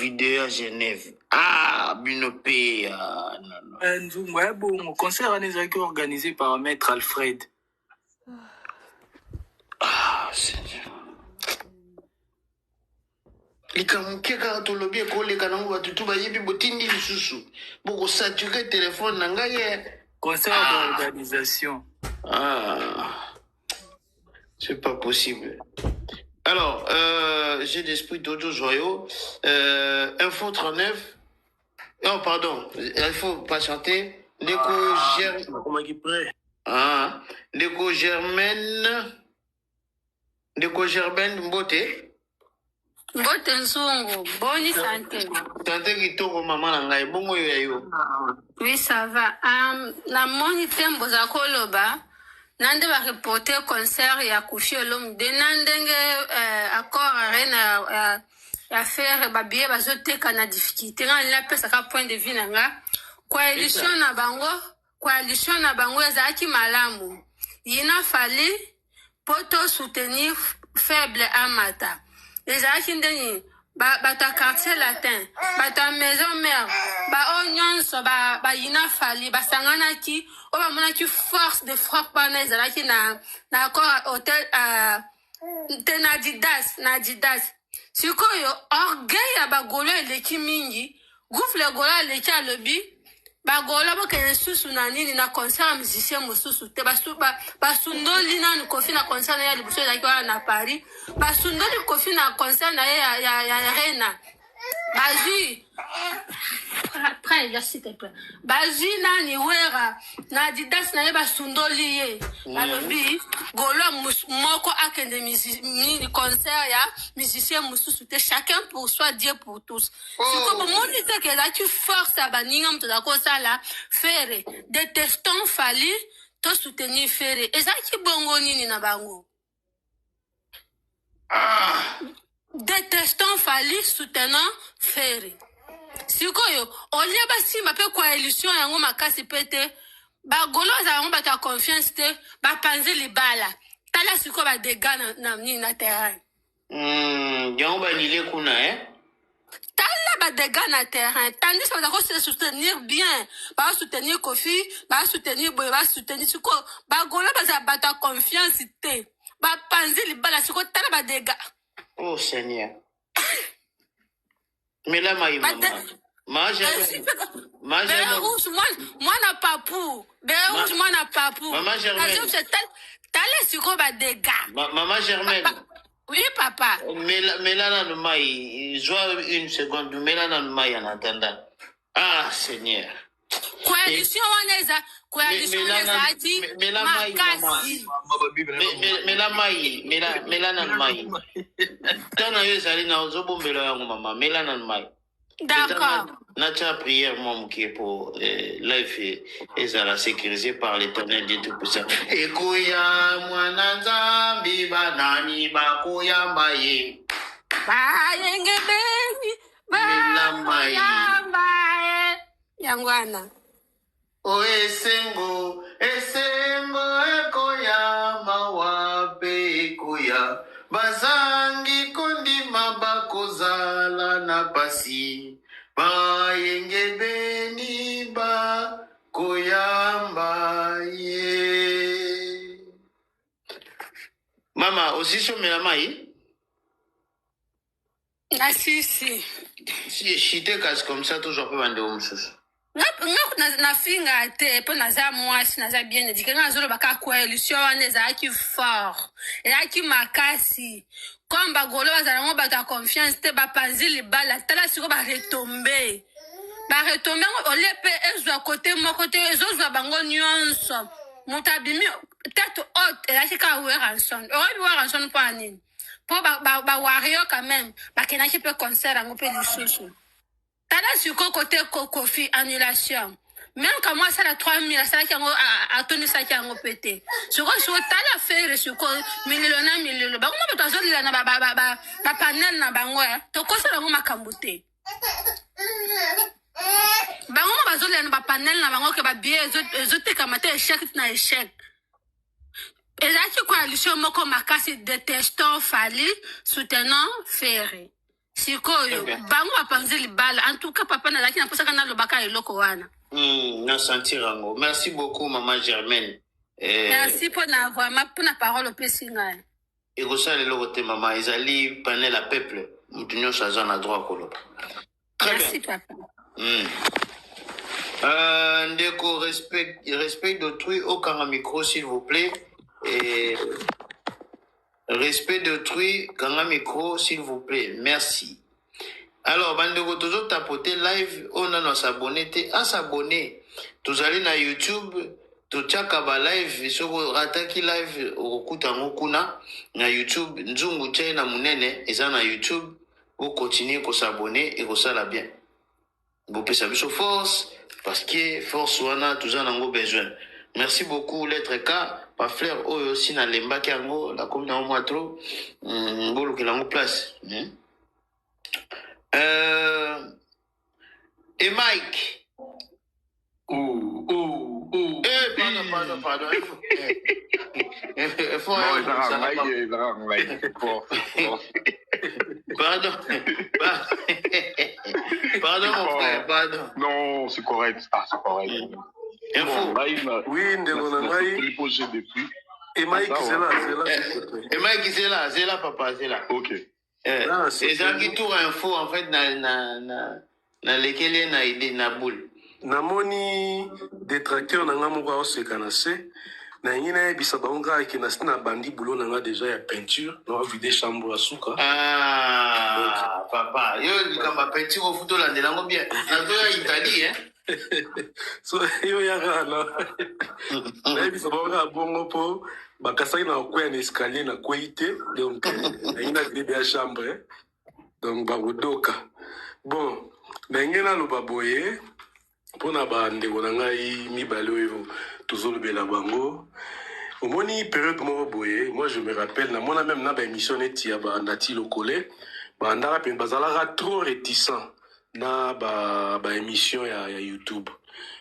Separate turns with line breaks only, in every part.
vidéo à Genève. Ah, Binopé.
Non. Ouais, bon, concert est organisé par Maître Alfred.
Ah, Seigneur. Likamukeka tolobi ekoleka nango batutu bayebi botindi lisusu boko saturer téléphone na ngai.
Concert d'organisation.
Ah, c'est pas possible. Alors, j'ai d'esprit d'Ojo Joyau. Info 39. Oh, pardon, il faut patienter. Ndeko Germaine. Ah, Ndeko Germaine. Ndeko Germaine Mbote.
Mbote Nzungu, bonne santé.
Santé kitoko maman na ngai, bongo yo yo.
Oui, ça va. Na moni tembo za koloba, nande ba reporter concert ya Koffi Olomide, nandenge accord arena ya faire ba billet bazoteka na difficulté. Nga pesa ka point de vue nanga. Coalition na bango ezaki malamu. Yina fali poto soutenir faible amata. Ezaki ndeni bata quartier latin, bata maison mère, ba onyonso ba yina fali basangana ki o ba mona ki force de frappe na ezalaki na accord hôtel Nadidas. Sikoyo orgueil ya bagolo eleki mingi, gouffre le gola eleki alobi bagola bokene susu na nini na concert musicien mosusu te basundoli nanu Koffi na concert na ya libuso ezalaki wana na Paris, basundoli Koffi na concert na ye ya Rena bazwi après je s'il te plaît bazwi nani wera na Adidas na ye basundoli ye alobi golo moko akende mini concert ya musicien mosusu te, chacun pour soi, Dieu pour tous. Siko bomoni te ke la tu force à baninga mto da kosa la faire détestant fali to soutenir faire ezaki bongo nini na bango. Détestant fali soutenant faire. Sikoyo olie basi mape coalition yango makasi pete ba golo za yango bata confiance te ba panze libala tala siko ba dégâts na terrain.
Yango ba nile kuna
Tala ba dégâts na terrain tandis que ba se soutenir bien, ba soutenir Koffi, ba soutenir Boy, ba soutenir siko ba golo ba bata confiance te ba panze libala siko tala ba dégâts.
Oh Seigneur. Mais là maman. Moi
na papu. Moi na papu.
Maman Germaine.
Tala siko ba dégâts.
Maman Germaine.
Oui, papa.
Mais là, dans le maï, joue une seconde, mais là, dans le maï, en attendant. Ah, Seigneur.
Coalition Waneza, coalition Waneza dit,
mais là, maï, mais là, dans le maï. Quand on a eu ça, on a eu bon belo, maman, mais là, dans le maï.
D'accord.
Notre prière, mon qui est pour life et ça la sécurisé par l'Éternel Dieu Tout-Puissant. Ekoya mwana biba nani bakoya maye.
Bayenge beni. Bakoya maye. Yangwana.
O esengo ekoya mawabe ekoya. Bazangi kondima bakozala na pasi. Bayenge beni ba koyamba ye. Mama, aussi sur mes mailles.
Ah si.
Si chité casse comme ça, toujours peu vendre au moussous.
Na finga te pe naza mwasi naza bien éduqué na zolo baka coalition waneza aki fort et aki makasi comme bagolo bazala ngo bata confiance te ba panzi libala tala siko ba retomber olepe ezwa côté moko te ezozwa bango nyonso mutabimi tête haute et aki ka Weranson obi Weranson po anini po ba wario quand même ba kenaki pe concert ngo pe lisusu. Tala sur côté Koffi annulation. Même quand moi ça la 3000 ça qui a tenu ça qui a pété. Sur tala faire sur millionnaire ba ngoma bato azoli na ba panel na bango to kosa la ngoma kambote. Ba ngoma bazoli na ba panel na bango ke ba bien ezote kamate échec na échec. Et là qui coalition moko makasi détestant fali soutenant faire. Sikoyo, bango apanze libala. En tout cas, papa na laki na posa kana lobaka eloko wana.
Na sentir rango. Merci beaucoup, maman Germaine.
Merci pour la vraiment pour la parole au pessinga.
Et vous savez, le maman, ils allaient panel à peuple. Nous tenions ça à droit. Très
Merci,
bien.
papa.
Ndeko, respect d'autrui au micro, s'il vous plaît. Et respect d'autrui, micro, s'il vous plaît. Merci. Alors, bandeko, toujours tapoter live, on a s'abonner, à s'abonner. Tous allez na YouTube, tout tchakaba live, soko rataki live, okuta ngokuna, na YouTube, nzungu tchai na munene, eza na YouTube, vous continuez ko s'abonner et ko ça la bien. Vous pouvez savoir sur force, parce que force wana, tout ça n'a besoin. Merci beaucoup, lettre K, par frère, aussi na lemba kiango, la commune en moi trop, ngolo ki lango place. Et Mike. Pardon. Pardon, mon frère, pardon.
Non, c'est correct. Ah, c'est correct.
Info.
Oui, et Mike, c'est là.
Et Mike, c'est là, papa, c'est là.
Ok.
C'est ça qui tourne info, en fait, na lesquels na idée na boule.
Namoni détracteur nanga moko osekanase na ngina bisa banga ki na sina bandi boulot nanga déjà ya peinture na vider chambre à suka.
Ah, papa, yo likamba peinture au photo la ndelango bien. Na doya Italie hein.
So yo ya gana. Na bisa banga bongo po bakasaki na koya na escalier na koite donc na ngina vider chambre. Donc bagodoka. Bon, na ngina lo baboye pona bandeko na ngai mibale oyo tozolobela bango omoni période moko boye. Moi je me rappelle na mona même na ba émission neti ya ba Nati Lokole bandaka pe bazalaka trop réticent na ba émission ya YouTube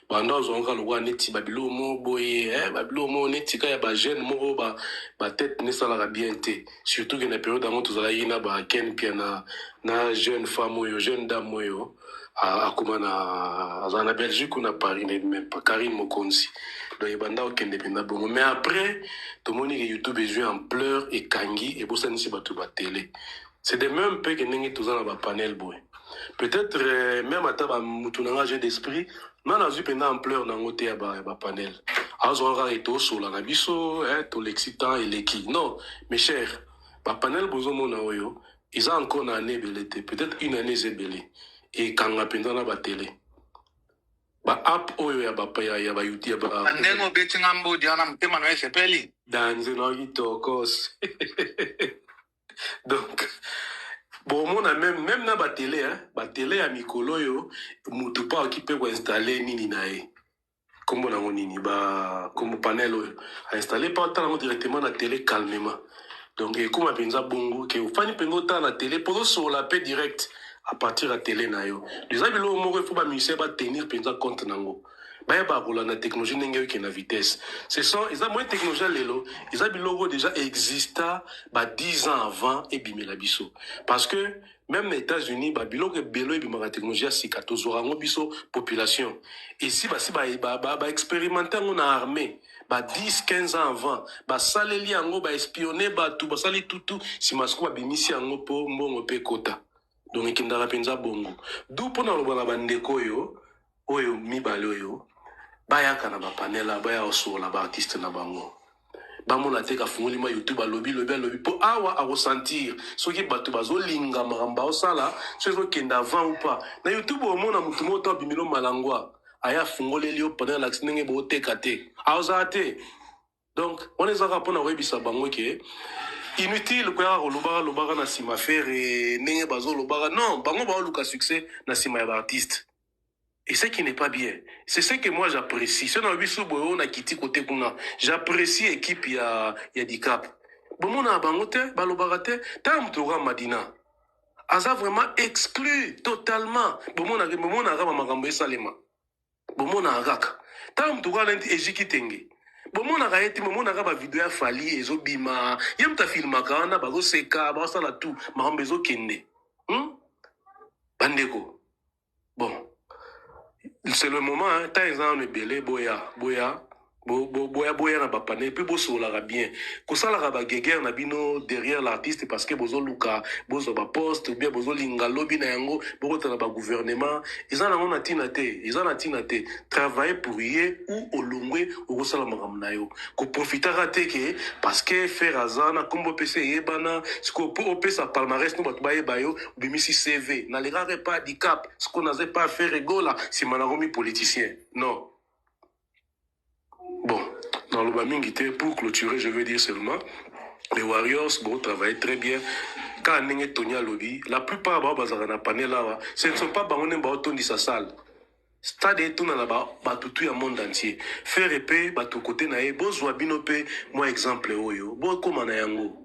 banda ozonga lokwa neti babilo mo boye babilo mo neti ka ya ba jeune moko ba tête ne salaka bien te, surtout que na période yango tozalaki na ba ken pia na jeune femme oyo jeune dame oyo akoma na Belgique ou na Paris, même pas Karine Mokonzi. Donc il banda okende penda bongo. Mais après, tout le monde que YouTube est joué en pleurs et kangi et pour ça nisi batu ba télé. C'est des mêmes peu que nengi tozana ba panel boy. Peut-être même ata ba mutunanga jeu d'esprit, na na zu penda en pleurs na ngote ya ba panel. Azo nga eto sola na biso, to l'excitant et l'équi. Non, mes chers, ba panel bozo mona oyo, ils ont encore une année belete, peut-être une année zebelé. Et quand on a pendant la télé, ba app oyo ya ba ya ba YouTube ba
ndengo beti ngambo diana mtema no sepeli
danze no gitokos. Donc bon mon a même na ba télé ya mikolo yo mutu pa occupé ko installer nini nae comme na nini ba comme panel oyo a installer pas tant directement na télé calmement. Donc et comme penza bongo que fani pengo ta na télé pour sur la paix direct à partir de la télé na yo. Les amis lo mo faut ba musicien ba tenir penza compte nango. Ba ba rola na technologie nenge ki na vitesse. Ce sont ils ont moins technologie lelo, ils ont logo déjà exista ba 10 ans avant et bimela biso. Parce que même les États-Unis ba biloko belo e bimaka technologie si 14 ans biso population. Ici ba si ba expérimenter on a armée. Ba 10-15 ans avant, ba saleli yango ba espionner ba tout ba sali tout si masko ba bimisi yango po mbongo pe kota. Donc ikindara penza bongo. D'où pona lobana bandeko oyo mibale oyo bayaka na ba panela baya osola ba artiste na bango. Ba mona teka fungoli ma YouTube alobi po awa a ressentir soki batu bazolinga maramba osala soki kenda avant ou pas. Na YouTube o mona mutu moto bimilo malangwa aya fungoli lio pendant l'action nge bo tekate. Aozate. Donc on les a rapona webisa bango ke inutile quoi lobara na sima faire et nenge bazo lobara non bango ba luka succès na sima ya artiste. Et ce qui n'est pas bien, c'est ce que moi j'apprécie. C'est dans biso boyo na kiti côté kuna. J'apprécie équipe ya Dicap. Bon na bangote balobara te tam toga Madina. Aza vraiment exclu totalement. Bon na raba makambo esalema. Bon na raka. Tam toga lenti ejiki tenge. Bon na raeti bon na raba vidéo ya fali ezobima. Yem ta filmaka na bazo seka ba sala tout makambo ezo kende. Bandeko. Bon. C'est le moment, hein. Tant ils ont belé, boya. Boya na bapane, puis boso la bien. Kosa la ba guerre na bino derrière l'artiste parce que bozo luka, bozo ba poste, ou bien bozo linga lobby na yango, boko na ba gouvernement. Ils en ont natinate. Travailler pour y ou au longwe ou kosala makamna yo. Ko profiter raté que parce que faire azana kombo PC yebana, ce ko po pesa palmarès no ba baye bayo, bimisi CV. Na les rares pas handicap, ce qu'on n'avait pas faire rigola, si manaromi politicien. Non. Bon, dans le Bamingité, pour clôturer, je veux dire seulement, les Warriors vont travailler très bien. Quand on est Tonya Lobby, la plupart de panel là, ce ne sont pas Baroné Baoton sa salle. Stade est tout dans la tout le monde entier. Faire épée, tout côté nae, besoin binope, moi exemple oyo, bon comme na yango.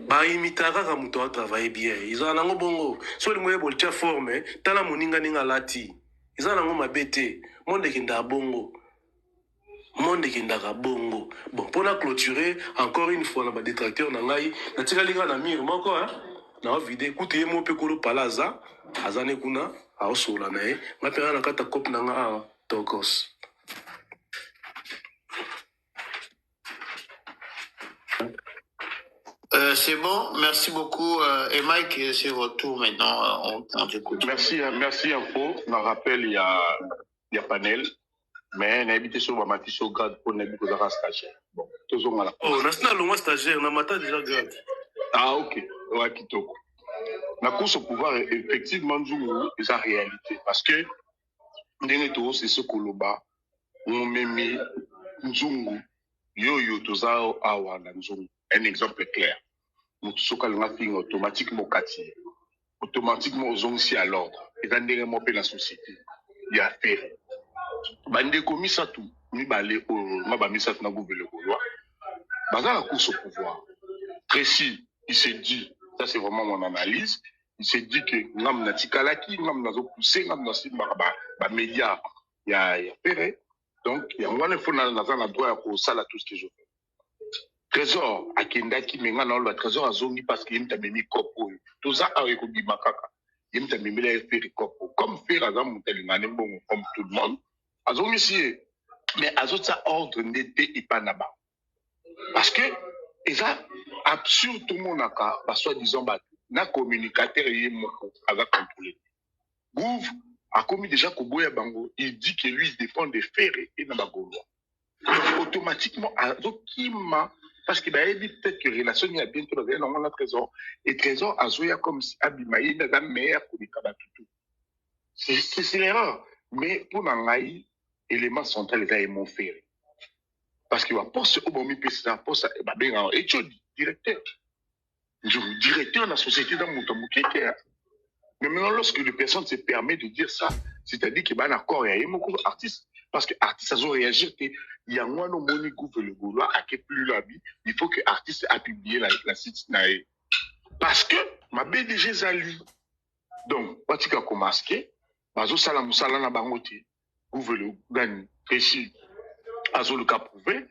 Ba imitara ka muto a travailler bien. Ils ont un bongo. Soit le moyen pour le forme, tala moninga ninga lati. Ils ont un mabete, monde qui nda bongo. Monde qui ndaka bongo. Bon, pour la clôturer, encore une fois, on a des détracteurs, on a tika liga na mire, moko, hein, na vide, écoute, yemo pe kolo palaza, azane kuna, a osola nae, ma pera na kata kop na nga, tokos.
C'est bon, merci beaucoup. Et Mike, c'est votre tour maintenant. On t'écoute.
Merci Info. Je me rappelle, il y a panel. Mais n'habitez sur ma matisse au grade pour n'habiter aux stagiaire. Bon, toujours mal.
Oh, national loin stagiaire, n'a matin déjà grade.
Ah, ok. Ouais, kitoko. La course au pouvoir, effectivement, c'est la réalité. Parce que, c'est ce que l'on a. On met Nzungu. Yo, toza awa na Nzungu. Un exemple clair. Nous sommes automatiquement kati. Automatiquement aux ongs à l'ordre. Et dans des moments la société. Il y a fait. Bande komisa tout mi balé au ma misa na gouverneur loi baza la course au pouvoir précis il s'est dit ça c'est vraiment mon analyse il s'est dit que ngam na tikalaki ngam na zo pousser ngam na simba ba média ya péré donc il y a un faut na droit pour ça là tout ce que je fais trésor akendaki menga na le trésor azongi parce qu'il y a memi kopo tout ça a ko bimakaka il y a memi la faire kopo comme faire azam mutelingane bon comme tout le monde Azo monsieur, mais azo ça ordre n'était pas là-bas. Parce que, et ça, absurde tout le monde a soi-disant, na communicateur et moko, avec contrôlé. Gouv a commis déjà Koboya Bango, il dit que lui, il dépend des ferres et n'a pas automatiquement, azo qui m'a, parce qu'il a dit peut-être que relation il y a bientôt dans le trésor, et trésor azoya comme si Abimaï n'a pas meilleur que les Kabatutu. C'est l'erreur. Mais pour Nangaï, élément central est mon frère. Parce qu'il va poste au bon milieu, c'est un poste et tu directeur. Directeur de la société dans mon tamouké. Mais maintenant, lorsque les personnes se permettent de dire ça, c'est-à-dire qu'il y a un accord, il y a un artiste. Parce que l'artiste a réagi, il y a un moni gouffre le gouloir, à qui plus la vie, il faut que l'artiste a publié la site. Parce que ma BDG Zali, donc, quand tu as commencé, bazo sala musala na bangote ouvre le gagne précis azo le cap prouvé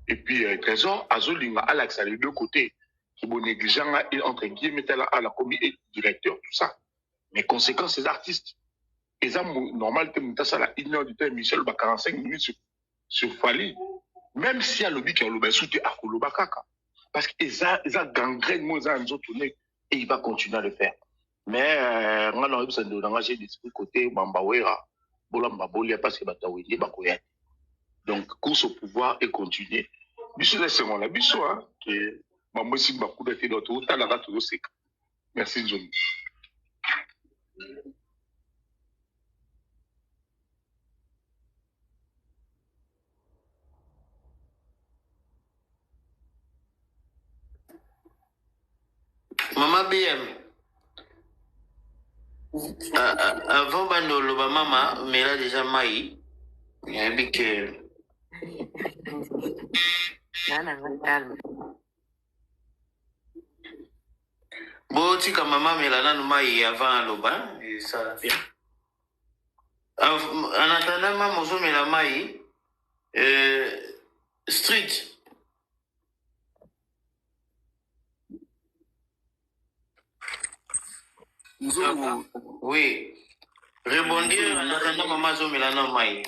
et puis trésor azo linga Alex les deux côtés qui bon négligent entre guillemets à la commis et directeur tout ça mais conséquence ces artistes et ça normal que mutasa la 1 heure du temps Michel ba 45 minutes sur Fali même si à lobby qui a lobby souté à koloba kaka parce que ça gangrène moi ça nous tourner et il va continuer à le faire. Mais on a besoin de l'engager de ce côté Bambawera, Bolamba Bolia parce que Batawili Bakoya. Donc course au pouvoir et continuer. Biso la seconde la biso hein que Mambosi Bakou de fait d'autres ta la tout sec. Merci John.
Maman BM. Avant Bandolo, maman, mais là déjà Maï. Il y a un big bon, si comme maman, mais là, nous Maï avant Loba, et ça bien. En attendant, maman, je mets la Maï. Street.
Nzongo.
Oui. Rebondir, nakanda mama zomilana mai.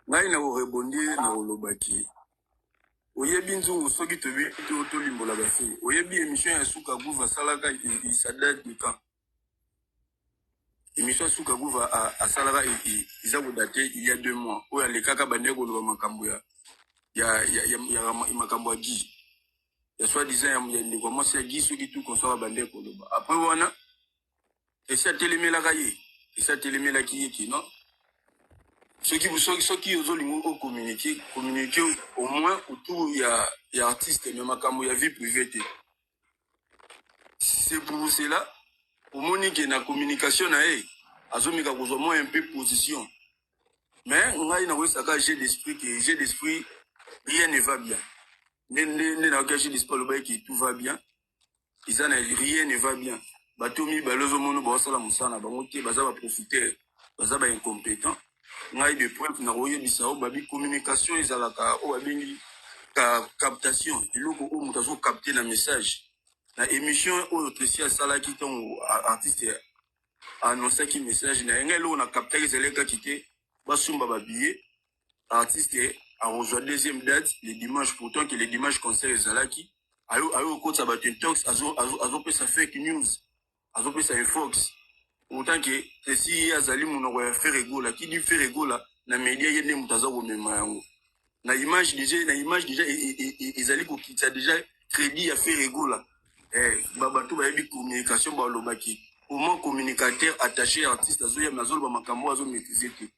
Ngai na rebondir na olobaki. Oyebi nzungu soki tobi to limbola bafi. Oyebi émission ya Suka Guva salaka il s'adapte du camp. Émission Suka Guva a salaka ils ont daté il y a 2 mois. Oya le kaka bande ko lo makambo ya makambo gi. Ya soit disant ya ni commence ya gi soki tout konsola bande ko lo. Après wana et ça télémela kaye. Et ça télémela ki non. Ceux qui ont communiqué au moins autour il y a artistes mais makambo ya vie privée. C'est pour cela au moins que na communication na azomika kozoma un peu position. Mais ngai na wesaka j'ai d'esprit rien ne va bien. Ne na caché d'esprit le bail qui tout va bien. Ils en rien ne va bien. Batomi balozo mono ba sala musana bango te baza ba profiter baza ba incompétent. Ngai de point na roye bisao babi communication ezalaka o babengi captation eloko o mutazo capter na message na émission o tresia sala ki ton artiste annoncer ki message na ngelo na capter ezaleka kité basumba ba billet artiste a rejoint deuxième date le dimanche pourtant que le dimanche concert ezalaki ayo ko sa batentox azo pesa fake news azo pesa infox. Autant que si azali monoko ya faire egola qui dit faire egola na media yende mutaza ko mema yango na image déjà ezali ko kitsa déjà crédit ya faire egola bato ba yebi communication ba lobaki au moins communicateur attaché artiste azoya mazolo ba makambo azo maîtriser tout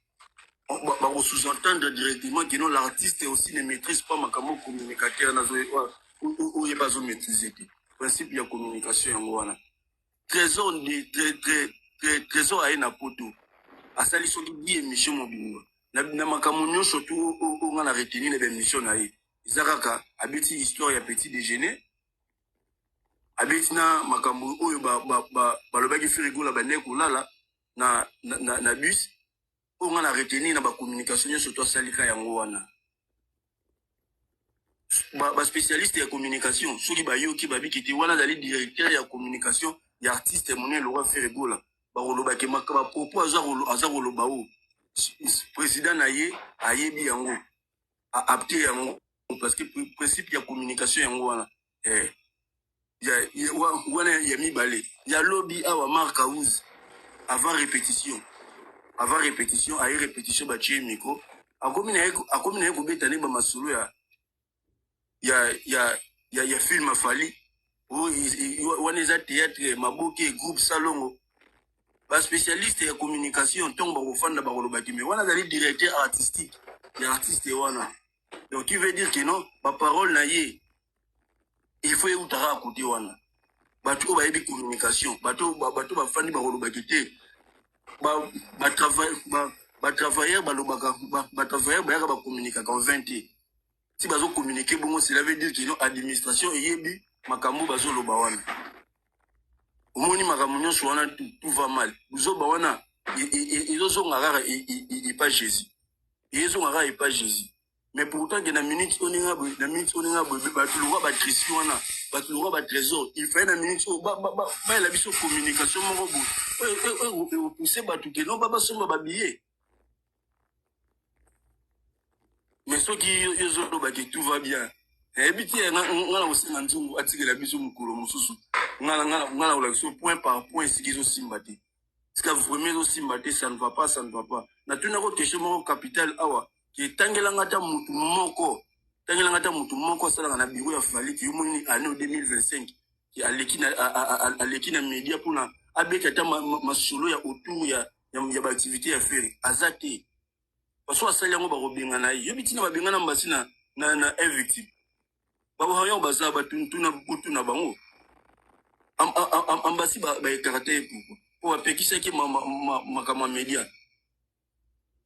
ba ko sous-entendre directement que non l'artiste aussi ne maîtrise pas makambo communicateur nazo ou yeba zo maîtriser tout principe ya communication yango wana trésor de trésor aye na poto asali soki bi émission mobimba na makambo nyonso tu nga na retenir na émission na ye eza kaka abeti histoire ya petit déjeuner abeti na makambo oyo balobaki firigola bande kolala na bus oyo nga na retenir na bacommunication nyonso to asalika yango wana baspécialiste ya communication soki bayoki babiki te wana azali directeur ya communication ya artiste monene Laurent Firigola bakolobaki makaba propos aza koloba o président na ye ayebi yango apte yango parce que principe ya communication yango wana wana ya mibale ya lobby awa Marc Aouz avant répétition aye répétition batie micro akomi na ye kobeta ne bamasolo ya film afali wana eza théâtre maboke groupe salongo ba spécialiste ya communication tongo bakofanda bakolobaki mais wana azali directeur artistique ya artiste wana donc il veut dire que non ba parole na ye il faut eutara à côté wana bato oyo bayebi communication bato bafandi bakolobaki te batravailleur balobaka batravailleur bayaka bacommunikaka en 20 te si bazocommuniquer bongo cela veut dire que non administration eyebi makambo bazoloba wana omoni makambo nyonso wana tout va mal buzoba wana ezozonga kaka epa Jésus ezozonga kaka epa Jésus mais pourtant que na minute oninga boye bato lokwa batrisi wana bato lokwa batrésor il fallait na minute oyo bayela biso communication moko boye opousse bato ke non basomba babillet mais soki ezolobaki tout va bien ebi ti nga na kosenga nzungu atikela biso mokolo mosusu nga na kolakisa point par point esiki ezosimba te sika vraiment ezosimba te ça ne va pas natuna ko question moko capital awa ke tangelanga ta mutu moko asalaka na biro ya fali ki yomoni année 2025 ki aleki na media mpona abeta ata masolo ya autour ya baactivité ya fere aza te baso asali yango bakobenga na ye yobi ntina babengana mbasi na invictime babayo baza batuna bango ambasi baekaka te epuku po bapekisaki makambo ya media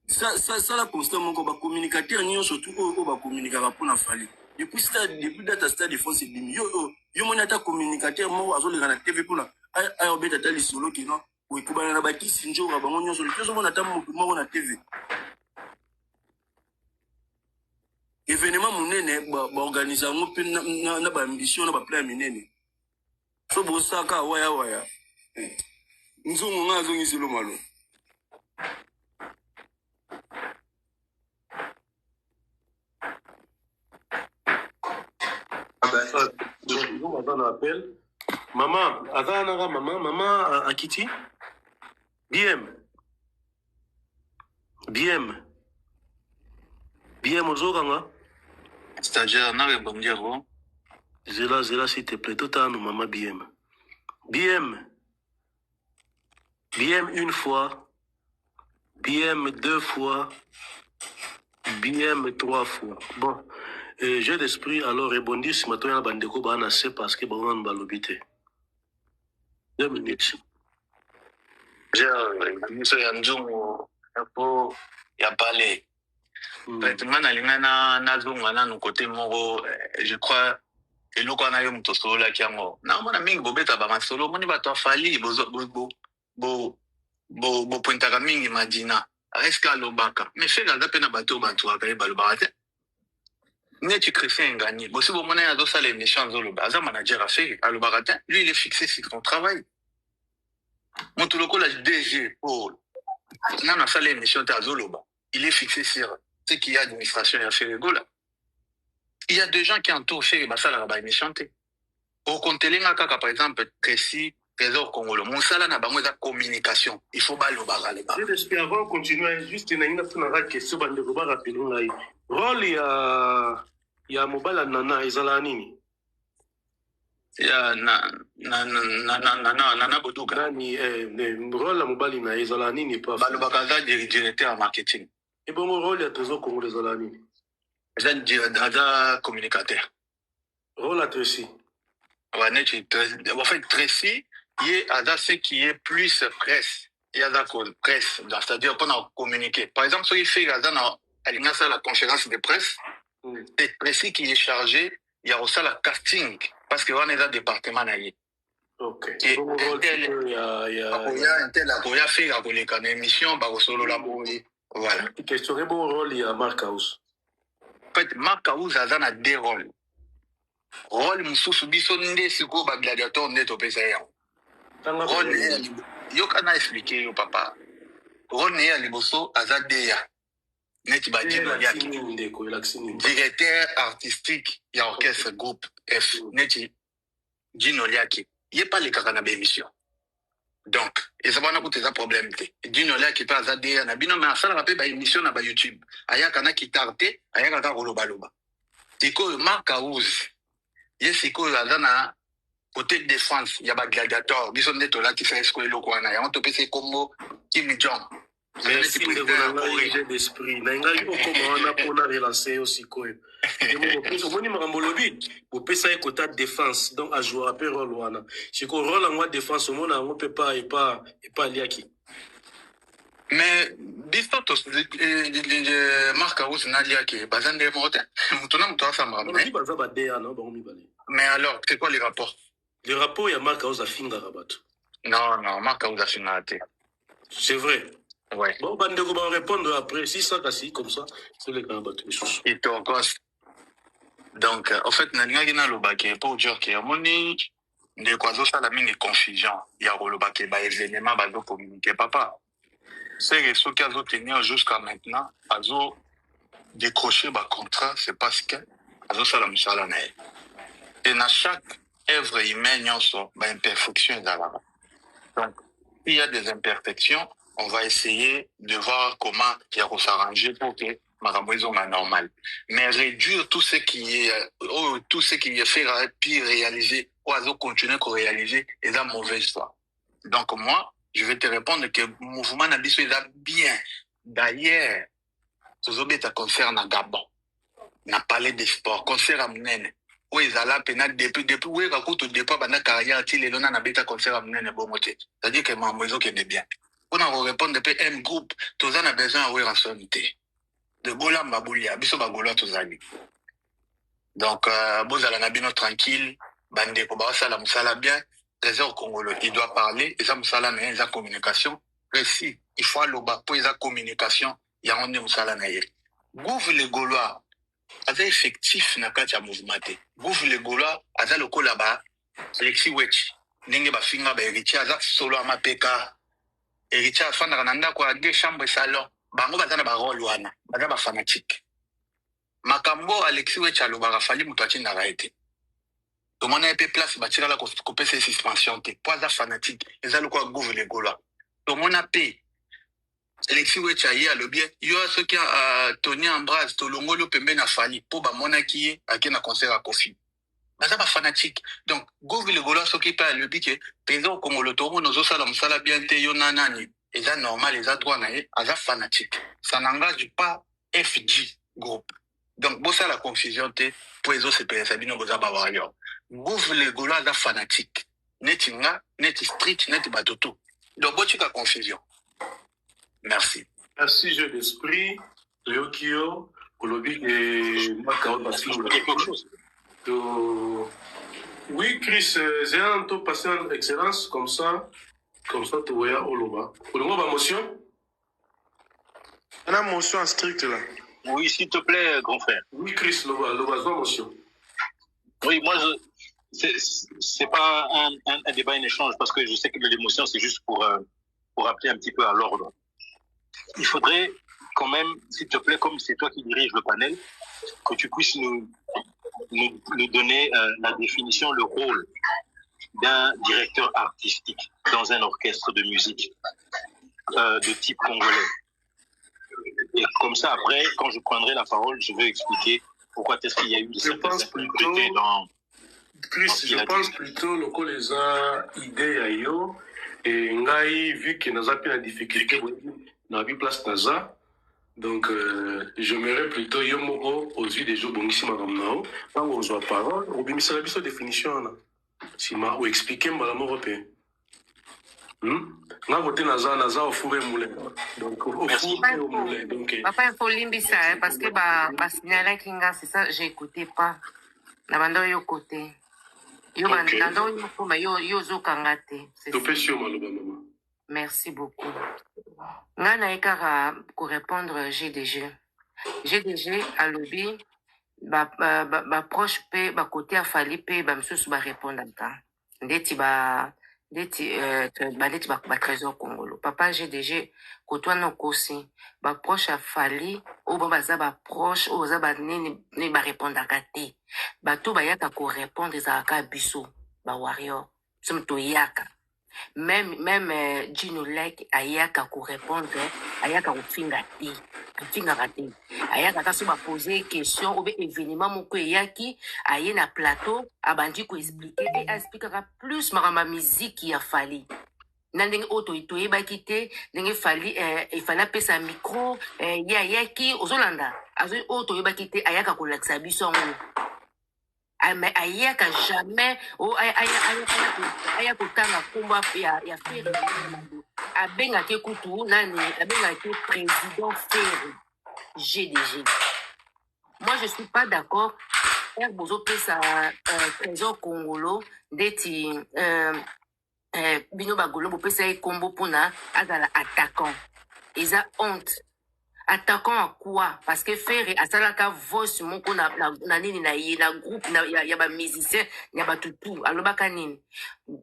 sala constat moko bacommunicateur nyonso tu oyo bacommunikaka mpona fali depuis data stade de force ebimi yo moni ata communicateur moko azoleka na tv mpona ayobeta ata lisolo kino ekobana na bakisi nzoka bango nyonso tozomona ata motu moko na tv événement monene baorganize yango mpe na baambition na baplan ya minene so bosaka waya nzungu nga azongisi lo malo.
Maman, maman, Akiti? BM, Ozoganga?
C'est-à-dire, on a répondu,
Zéla, s'il te plaît, tout à nous, maman BM, une fois, BM 2 fois, BM 3 fois. Bon, j'ai d'esprit, alors rebondir si maintenant il y a bandeko bana c'est parce que bon on va l'obiter. 2 minutes.
j'ai miso ya nzungu po ya palais. Pratiquement na zungu na côté moko, je crois eloko na yo muto solo la kiango. Na mona mingi bobeta ba masolo moni bato afali bo pointaka mingi madina. Reste à l'obaka. Mais fait la peine à bateau bateau à balobate. Net Christian gagné. Bon, si vous menez à dos ça les méchants dans le bazar, manager a fait à l'obaratin. Lui, il est fixé sur son travail. Mon tout le coup, la DG, Paul. Non, non, ça les méchants à Zoloba. Il est fixé sur ce qu'il y a administration et affaires rigola. Il y a des gens qui entourent fait ça la rabat méchanté. Au Contelinga Kaka, par exemple, Tracy, Trésor Congolo. Mon salaire n'a pas de communication. Il faut pas l'obara.
J'espère avant continuer juste une question de rappeler. Rôle ya mobile nana ezala nini?
Ya nana boduka.
Nani rôle ya mobile na ezala nini pa?
Balobakaza directeur en marketing.
Et bon rôle ya Trésor Congolo ezala nini?
Ada communicateur.
Rôle à Tracy.
En fait, Tracy, il y a ce qui est plus presse. Il y a la presse, c'est-à-dire pendant communiquer. Par exemple, ce qui fait la conférence de presse, c'est Tracy qui est chargé, il y a aussi la casting, parce que on est dans le département.
Ok.
Et il y a un tel qui a fait la émission, voilà.
Question, bon rôle, il y a Mark House.
En fait, Mark House a deux rôles. Rôle mususu biso nde siko ba gladiateur nde to pesa ya. Rôle yo kana expliquer yo papa. Rôle ya liboso azadeya. Neti ba dino yaki. Directeur artistique ya orchestre groupe F. Neti dino yaki. Yé pas les kakana ba émission. Donc, et ça va na kuté za problème té. Dino yaki pa azadeya na bino mais asala pe ba émission na ba YouTube. Aya kana ki tarte, aya kana koloba loba. Tiko Mark House. Yes, c'est quoi là côté de défense, il y a des gladiateurs, ils sont des là qui fait ce que le coin a. On te peut c'est comme Kim Jong.
Merci de vous d'esprit. N'enga yo comment on a pour la relancer aussi quoi. Et mon ni marambolobi, vous peut ça côté de défense donc à jouer après rôle wana. C'est quoi rôle en défense au monde on peut pas et pas liaki.
Mais bistotos Mark House na liaki bazande mote. Mutuna muto afamba.
On dit bazaba dea non ba mi balé.
Mais alors, c'est quoi les rapports?
Les rapports, il y a Mark House à Finga Rabat.
Non, Mark House à Finga.
C'est vrai.
Ouais.
Bon, Bandeko va répondre après. Si ça casse comme ça, c'est le Rabat.
Et ton gosse. Donc, en fait, Nanyagina Lobake, pour dire qu'il y a moni, de quoi ça la mine confusion. Il y a Lobake, bah, événement, bah, de communiquer, papa. C'est ce qu'ils ont tenu jusqu'à maintenant, ils ont décroché, bah, contrat, c'est parce que, ils ont ça la moussala. Et dans chaque œuvre humaine, il y a une imperfection. Donc, s'il y a des imperfections, on va essayer de voir comment il y a s'arranger pour que ma soit normal. Mais réduire tout ce qui est fait, puis réaliser, ou continuer à réaliser, est la mauvaise histoire. Donc, moi, je vais te répondre que le mouvement n'a est bien. D'ailleurs, tout ce concerne à Gabon. On a parlé des sports, concert à Mnene. Oui, ils allaient pénal depuis où ils racontent au départ pendant carrière il est là na beta concert à mener bon moté. C'est-à-dire que ma maison qui est bien. Pour nous répondre depuis un groupe, tous en a besoin de rationalité. De bola maboulia, biso bagola tous amis. Donc bozala na bino tranquille, bande ko ba sala musala bien, Trésor Congolo, il doit parler, et ça musala na la communication précis. Il faut loba pour la communication, il y a on est musala na yé. Gouv les Gaulois aza effectif na kati ya mouvement te. Gouv le Gaulois aza lokola ba Alexis Wetch ndenge ba finga ba héritier aza solo amapeka héritier afandaka na ndako ya 2 chambres salon bango baza na barole wana baza bafanatique makambo Alexis Wecha alobaka fali moto atindaka ete tomona epe place batikala kopesa suspension te po aza fanatique eza lokola gouve le gola tomona pe Alexis Wecha ye alobi yo soki Tony Ambroise tolongoli pembeni na fali po bamonaki ye ake na concert ya Kofi baza bafanatique donc gouve le gola soki pe alobi ke président okongolo tomona ozosala mosala bien te yo nanani eza normal eza droit na ye aza fanatique ça n'engage pas FG groupe donc bosa la confusion te po ezosepelisa bino boza bawarrior gouve le gola aza fanatique neti nga neti street neti batoto donc botika confusion. Merci.
Merci, jeu d'esprit. Ryokio, Kolobi et Makao Basilo.
Quelque chose.
Oui, Chris, j'ai un temps passé en excellence, comme ça, tu vois, Oloba. Oloba, ma motion?
On a motion stricte là.
Oui, s'il te plaît, grand frère.
Oui, Chris, Loba, ma motion.
Oui, moi, c'est pas un débat, un échange, parce que je sais que l'émotion, c'est juste pour rappeler un petit peu à l'ordre. Il faudrait quand même, s'il te plaît, comme c'est toi qui dirige le panel, que tu puisses nous donner la définition, le rôle d'un directeur artistique dans un orchestre de musique de type congolais. Et comme ça, après, quand je prendrai la parole, je vais expliquer pourquoi est-ce qu'il y a eu cette difficulté dans...
Chris, je pense plutôt le les a idée à yo et ngai vu que nous avons une difficulté dans la place Naza, donc j'aimerais plutôt yo moko aux yeux des jours bongisi madame nao pas aux autres parole ou bien ça la biso définition là si ma ou expliquer madame européen nga voté Naza au fourré moulin donc au fourré au moulin donc
papa il faut limbisa parce que ba signala kinga c'est ça j'ai écouté pas na bando yo côté yo bando yo kuma yo zo kangate c'est
topesio maloba maman.
Merci beaucoup. Ngana ekara pour répondre GDG. GDG à lobby ba proche pe ba côté afali pe ba msusu ba répondre ata. Ndeti ba trésor congolo. Papa GDG kotwa no kosi ba proche afali o ba za ba proche o za ba ne ba répondre akate. Ba to ba yaka ko répondre za ka biso ba warrior. Somto yaka. Même Gino Lek ayaka ko répondre ayaka ko finga raté ayaka ka so ba poser question ou bien événement moko yaki aye na plateau abandi ko expliquera plus ma musique ya fali na ndenge auto itoyeba kité ndenge fali il fallait pesa micro ya yaki ozolanda azo auto yeba kité ayaka ko laksa biso ngo mais ayaka jamais ayaka kutanga kumba ya Ferry abenga ke kutu nani abenga ke président Ferry GDG. Moi je suis pas d'accord bozo pesa trésor congolo ndeti bino bagolo bo pesa e kombo pona azala attaquant eza honte. Attaquant à quoi? Parce que Ferry a ça la voix mon qu'on a nini na groupe ya ba musicien ya ba tutu alobaka nini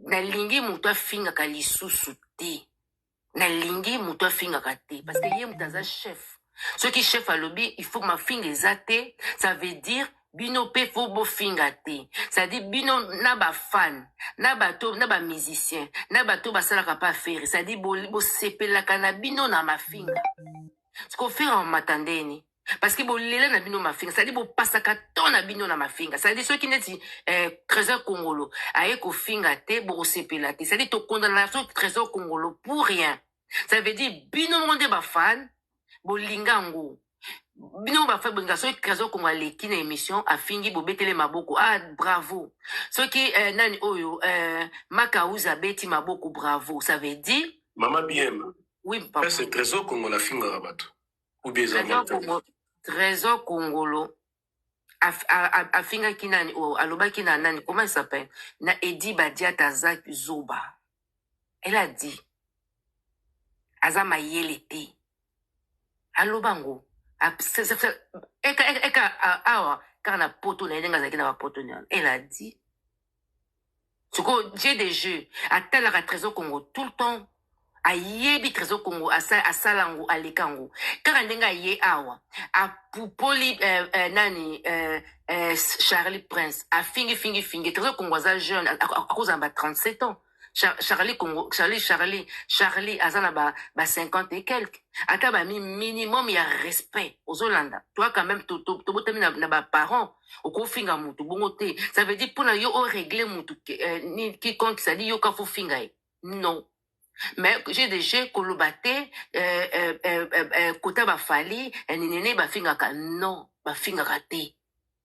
na lingi muto finga ka lisusu te na lingi muto finga ka te parce que yé mutaza chef ce qui chef a lobby il faut que ma finga ezate ça veut dire bino pe faut bo finga te ça dit bino na ba fan na ba musicien na ba to ba sala ka pa Ferry ça dit bo sepela kana bino na ma finga. Ce qu'on fait en matandeni parce que bon lele na bino mafinga ça dit bon pasaka ton na bino na mafinga ça dit ceux qui neti trésor congolo aye ko finga te bo sepela te ça dit to condamnation trésor congolo pour rien ça veut dire bino monde ba fan bo lingango bino ba fa benga so trésor congolo leki na émission afingi bo betele maboko bravo ceux qui nani oyo Makauza beti maboko bravo ça veut dire
Maman BM.
Oui, papa.
C'est trésor congolo finga rabato. Ou bien
trésor congolo a finga kinani o aloba kina nani comment il s'appelle na Edi Badia Tazak Zoba. Elle a dit Azama yelete. Alobango. Eka awa car na poto na yenga zaki na poto na. Elle a dit ce que j'ai des jeux à tel trésor congo tout le temps ayebi trésor Congo asalango alekango kaka ndenge aye awa apupoli nani Charlie Prince afingi trésor Congo aza jeune akozala ba 37 ans Charlie azana ba 50 et quelques ata ba minimum ya respect ozolanda toi quand même to botami na ba parents okofinga mutu bongo te ça veut dire pour na yo o régler mutu ni quiconque ça dit yo ka fo finga non. Mais j'ai déjà kolobaté kota ba fali nene ba finga ka non ba finga ka te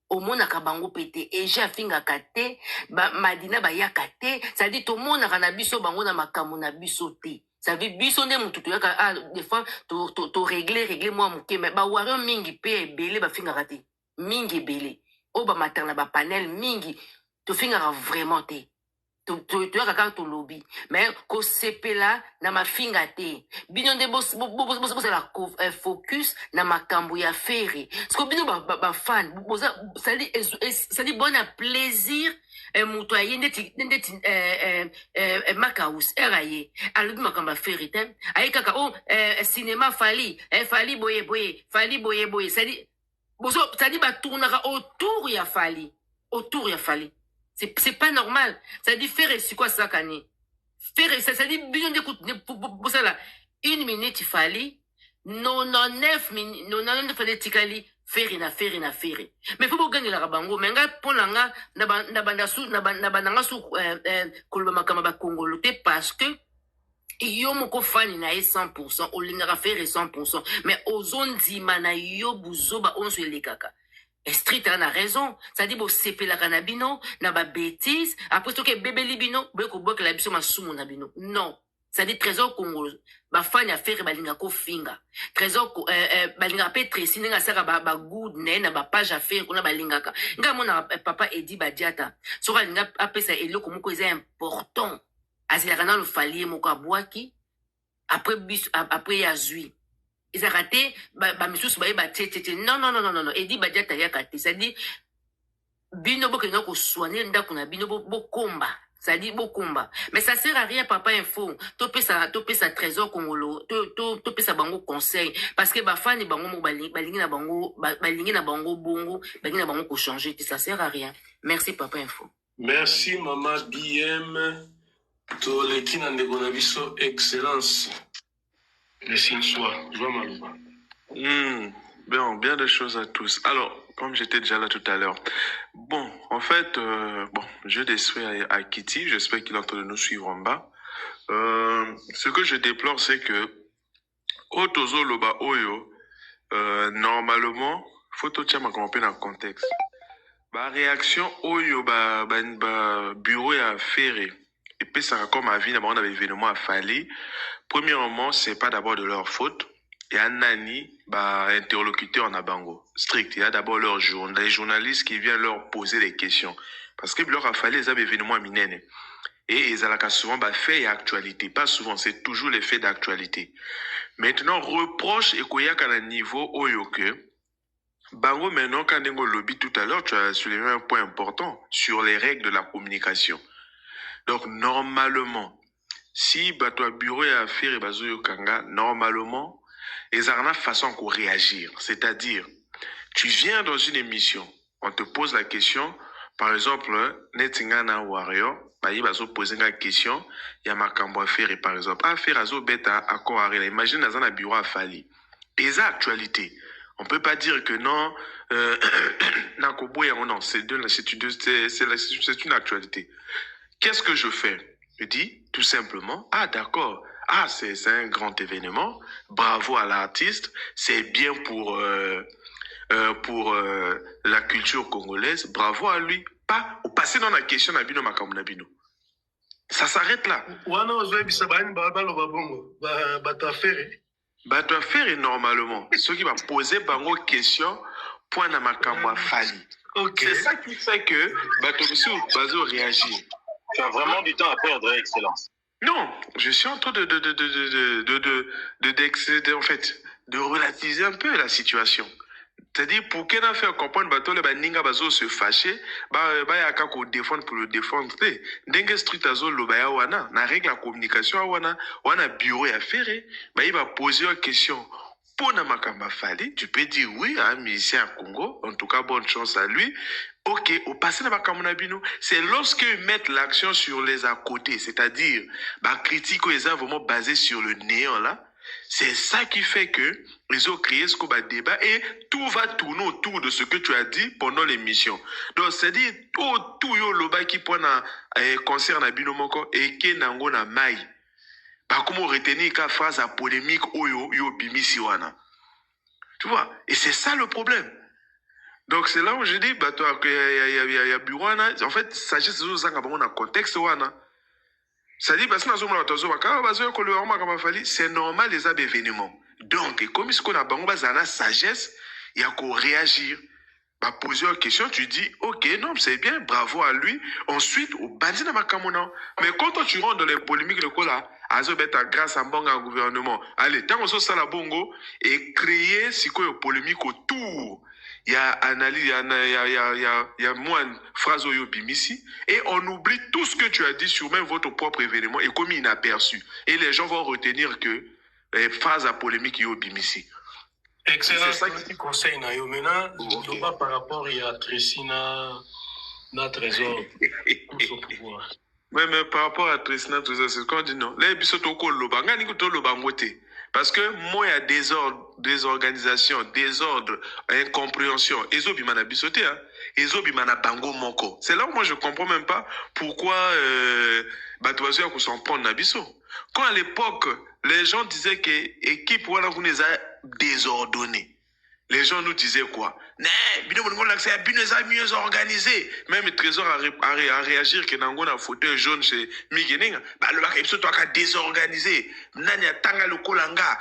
omona ka bango pete et j'ai finga ka te ba madina ba yakate ça dit tout monde na biso bango na makambo na biso te ça veut biso ne mutu to yaka des fois to régler moi muke mais ba waro mingi pe belé ba finga ka te mingi belé o ba materna ba panel mingi to finga vraiment te tu as kaka to lobby mais ko sepela na mafinga te bino de bos la focus na makambo ya fere parce que bino ba fan boza sali bon plaisir muto ayende ndeti makaus eraye alobi makamba fere te ayi kaka cinéma fali boye sali bozo sali ba tournera autour ya fali c'est pas normal. Ça dit faire c'est quoi ça kani? Faire ça dit bien d'écoute pour ça là. 1 minute il fallait 99 minutes 99 fallait tikali faire. Mais faut pas gagner la rabango mais nga polanga na banda su kolba makama ba congoloté parce que yo moko fani na 100% olingaka faire 100% mais ozone zima na yo buzoba onso elekaka. Street a raison, ça dit bon c'est la canabino, na ba bêtise, après tout que bébé libino, beko bok la biso masumu na bino. Non, ça dit trésor Congo, ba fanya faire balinga ko finga. Trésor balinga petre sininga saka ba good ne na ba page à faire kuna balinga ka. Nga mona papa Edi Badiata, so balinga apesa eloko moko est important. Azila kana le falier moko abwaki, après yazui. Ils ont raté, non. Et dit, Badiata yakate. Ça dit, bino boke noko soigner ndakuna bino bo combat. Ça dit bo combat. Mais ça sert à rien, papa info. Topé sa trésor congolo. Topé sa bango conseil. Parce que bafani bango mo balingi na bango bongo, balingi na bango ko changer. Ça sert à rien. Merci, papa info.
Merci, maman BM. To le kina ndekona biso excellence. Laissez soir,
Bien de choses à tous. Alors, comme j'étais déjà là tout à l'heure. Bon, en fait, je des souhaits à Kitty. J'espère qu'il est en train de nous suivre en bas. Ce que je déplore, c'est que Otozo Loba Oyo, normalement, faut tout ma comprendre dans le contexte. Réaction Oyo, bureau à ferré. Et puis ça comme à vie, d'abord on avait événement à Fali. Premièrement, c'est pas d'abord de leur faute. Il y a un nani, interlocuteur en Abango. Strict. Il y a d'abord les journalistes qui viennent leur poser des questions. Parce que leur a fallu les événements à Minene. Et ils ont souvent fait actualité. Pas souvent, c'est toujours les faits d'actualité. Maintenant, reproche et qu'il y a un niveau oyoke. Bango, maintenant, quand on lobby tout à l'heure, tu as soulevé un point important sur les règles de la communication. Donc, normalement, si toi bureau et affaires et bazo yokanga, normalement, ils ont une façon pour réagir. C'est-à-dire, tu viens dans une émission, on te pose la question, par exemple, Netingana Warrior, il va se poser une question, il y a ma cambo affaire, par exemple, affaire azo beta à quoi imagine dans un bureau à Fali. Et ça, actualité. On peut pas dire que non, non, c'est une actualité. Qu'est-ce que je fais? Je dis tout simplement, d'accord, c'est un grand événement, bravo à l'artiste, c'est bien pour la culture congolaise, bravo à lui. Pas au passé dans la question Nabino Makamnabino. Ça s'arrête là. Bato affaire normalement. Ceux qui vont poser bango question, point à Makamwa Fali. Okay. C'est ça qui fait que Bato Bazo réagit.
Tu as vraiment du temps à perdre, Excellence.
Non, je suis en train de relativiser un peu la situation. C'est-à-dire, pour qu'on a fait comprendre que les ninga bazo se fâcher, yaka ko défendre pour le défendre. Dengue street azo lo baya wana, na règle la communication wana bureau ya faire, il va poser une question. Pour na makamba fali, tu peux dire oui à un musicien à Congo, en tout cas bonne chance à lui. Ok, au passé na bakamona bino, c'est lorsque ils mettent l'action sur les à côté, c'est-à-dire, critique les a vraiment basé sur le néant là. C'est ça qui fait que ils ont créé ce qu'on va débat et tout va tourner autour de ce que tu as dit pendant l'émission. Donc, c'est-à-dire, tout yo loba qui prend un concert na bino moko et qui nango na mai. Comment retenir qu'à phrase à polémique ou yo bimisi wana. Tu vois? Et c'est ça le problème. Donc, c'est là où je dis, y a bureau wana. En fait, sagesse zo zanga bango na contexte wana. C'est-à-dire, parce que c'est normal les événements. Donc, comme ce qu'on a la sagesse, il y a qu'à réagir. Bah, poser une question, tu dis, ok, non, c'est bien, bravo à lui. Ensuite, au bandit na makamona. Mais quand tu rentres dans les polémiques, le cola, grâce à un bon gouvernement. Allez, tant qu'on ça la bongo, et créer ce qu'on a polémique autour. Il y a analyse, il y a moins de phrases au bimisi et on oublie tout ce que tu as dit sur même votre propre événement et comme inaperçu. Et les gens vont retenir que les phrases à polémique yo bimisi.
Excellent. Petit conseil na yo maintenant, okay. Par rapport à Tracy na Trésor pour son pouvoir.
Mais par rapport à Tracy na Trésor, c'est ce qu'on dit non. Les bisoto ko loba, ngani ko to loba ngote. Parce que moi, il y a désorganisation, désordre, incompréhension. Ezo bimana bisoté, hein. Ezo bimana bango moko. C'est là où moi je comprends même pas pourquoi Batoazia qu'on s'en prend nabiso. Quand à l'époque, les gens disaient que l'équipe voilà vous les a désordonnés. Les gens nous disaient quoi? Bino mieux organisé. Même le trésor a réagi que dans un fauteuil jaune chez Migueninga. Le bac est toi désorganisé. Nanya tanga le kolanga.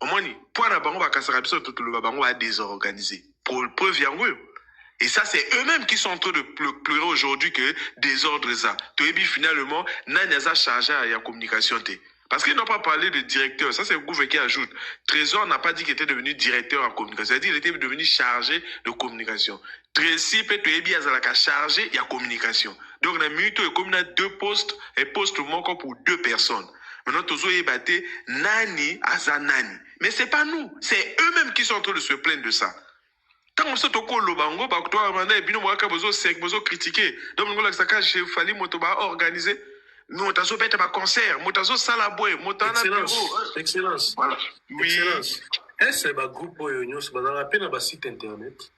Au moins, pour la banque va casser tout le banque va désorganiser. Pour le preuve et ça, c'est eux-mêmes qui sont en train de pleurer aujourd'hui que désordre ça. Tu finalement, Nanya a chargé à la communication. Parce qu'ils n'ont pas parlé de directeur. Ça, c'est le gouvernement qui ajoute. Trésor n'a pas dit qu'il était devenu directeur en communication. C'est-à-dire qu'il était devenu chargé de communication. Tracy peut être chargé de communication. Donc, on a mis deux postes, et poste manquant pour 2 personnes. Maintenant, Tozo est battu Nani Aza Nani. Mais c'est pas nous. C'est eux-mêmes qui sont en train de se plaindre de ça. Tant que ça toko le bango, bah toi, bino mwaka bozo critiquer. Donc, on a chez Fali Motoba organisé. Nous, on a fait un concert, on a fait salaboué, on a fait un bureau.
Excellence.
Voilà.
Oui. Excellence. Est-ce que le groupe Boyonyo, c'est un rappel à un site internet?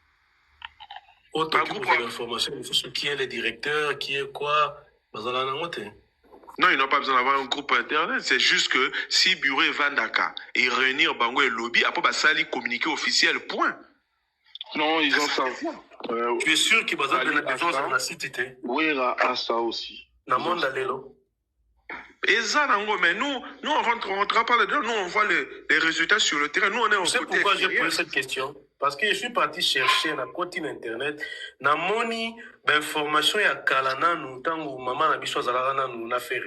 Autant que pour l'information, il faut ce qui est le directeur, qui est quoi,
non, ils n'ont pas besoin d'avoir un groupe internet. C'est juste que si bureau est Vandaka et réunir Bango et lobby, après, bah, ça, les communiquer officiel, point.
Non, ils ont ça.
Tu es sûr qu'ils ont besoin d'un site?
Oui, à ça aussi.
Dans le monde, allez-lo.
Et ça, mais nous on rentre pas là-dedans, nous on voit les résultats sur le terrain, nous on est au côté.
C'est pourquoi j'ai posé cette question. Parce que je suis parti chercher dans le côté internet, dans mon information, il y a Kalana, nous, tant que maman a besoin de nous faire.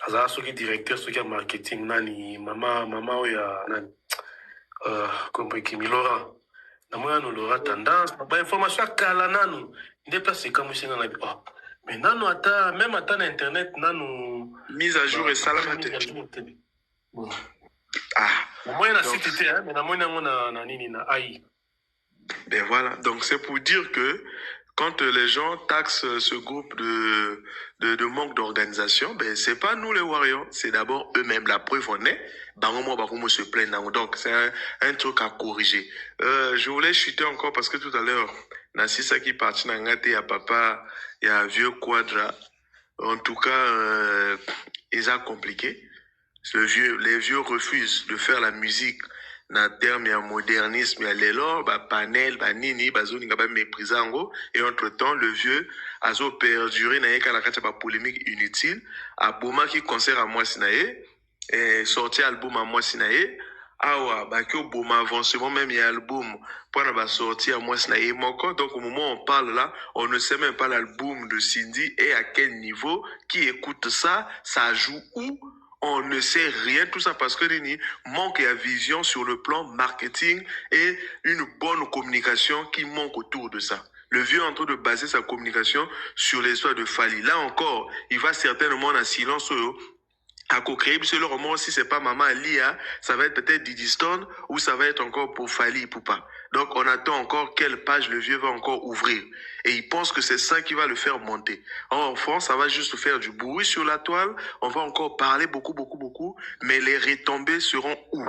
Azara, ceux qui directeur, ceux qui marketing, nani, maman, il y a, comme Laurent. Nous Laurent tendance, information, Kalana, nous, il est placé comme si on a dit, mais non, même à Internet, nous.
Mise à jour et salamate.
Moi, il y a un site, mais on AI.
Ben voilà, donc c'est pour dire que quand les gens taxent ce groupe de manque d'organisation, ben c'est pas nous les Warriors, c'est d'abord eux-mêmes. La preuve on est, Baromo se plaint. Donc c'est un truc à corriger. Je voulais chuter encore parce que tout à l'heure, Nassisa qui partit dans Ngate, il y a papa, il y a un vieux quadra. En tout cas, ils ont compliqué. Les vieux refusent de faire la musique. Na terme ya modernisme ya lelo ba panel ba nini bazoni ngaba méprisant et entre-temps le vieux azo perduré na yeka la kati ba polémique inutile aboma qui concert à moi sinaye et sorti album à moi sinaye awa ba ki oboma avancement même ya album pour na ba sorti à moi sinaye moko. Donc au moment où on parle là, on ne sait même pas l'album de Cindy et à quel niveau, qui écoute ça joue où. on ne sait rien, tout ça parce que manque de vision sur le plan marketing et une bonne communication qui manque autour de ça. Le vieux est en train de baser sa communication sur l'histoire de Fali. Là encore, il va certainement en silence à co-créer, parce que le roman, si c'est pas Maman Alia, ça va être peut-être Didi Stone ou ça va être encore pour Fali Poupa. Donc, on attend encore quelle page le vieux va encore ouvrir. Et il pense que c'est ça qui va le faire monter. En France, ça va juste faire du bruit sur la toile. On va encore parler beaucoup. Mais les retombées seront où?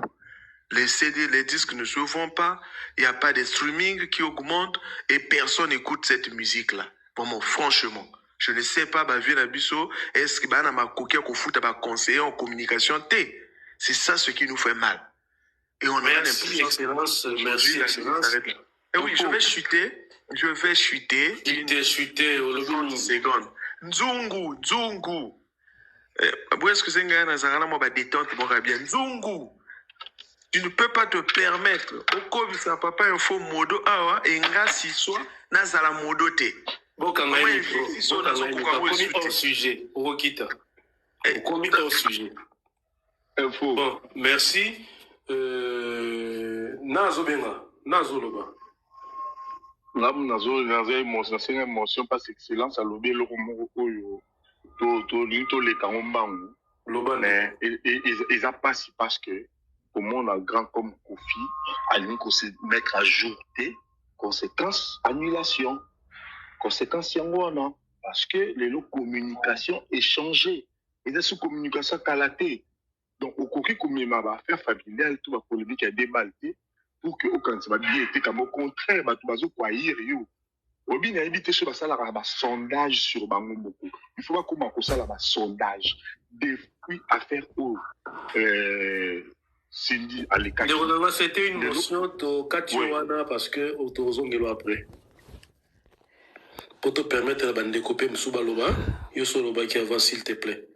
Les CD, les disques ne se vendent pas. Il n'y a pas de streaming qui augmente et personne n'écoute cette musique-là. Vraiment, franchement. Je ne sais pas, vieux Nabiso, est-ce que ma coquille qu'on fout à conseiller en communication T? C'est ça ce qui nous fait mal. Et on
merci, Excellence. Merci, Excellence.
Et oui, je vais chuter.
Il t'est chuté au logo.
30 secondes. Nzungu. Où est-ce que c'est un gars moi détente bien? Nzungu. Tu ne peux pas te permettre. Au Covid, ça papa info modo awa et nga si soit nazala modo te.
Bon, sujet. Bon, merci. Nazo Loba.
Nazo émotion parce que excellence à l'obé le les Kamombangu. Mais ils a pas si parce que pour moi, on a grand comme Kofi, à nous qu'on se mettre à jour des conséquences, annulation. Conséquences, non. Parce que les communication échangées. Et des sous-communication calaté. Donc, au courrier comme il m'a faire familial, tout va polémique à débalter pour que, quand ça va bien être comme au contraire, tout va se croire, au bien, il y a évité sur la sondage sur Bangomoko. Il faut voir comment on ça la sondage. Des fruits à faire au, Cindy à l'écart.
C'était une motion au Katiwana parce que au Torozongelo après. Pour te permettre de découper Msouba Loba, Yoso Loba qui avance s'il te plaît.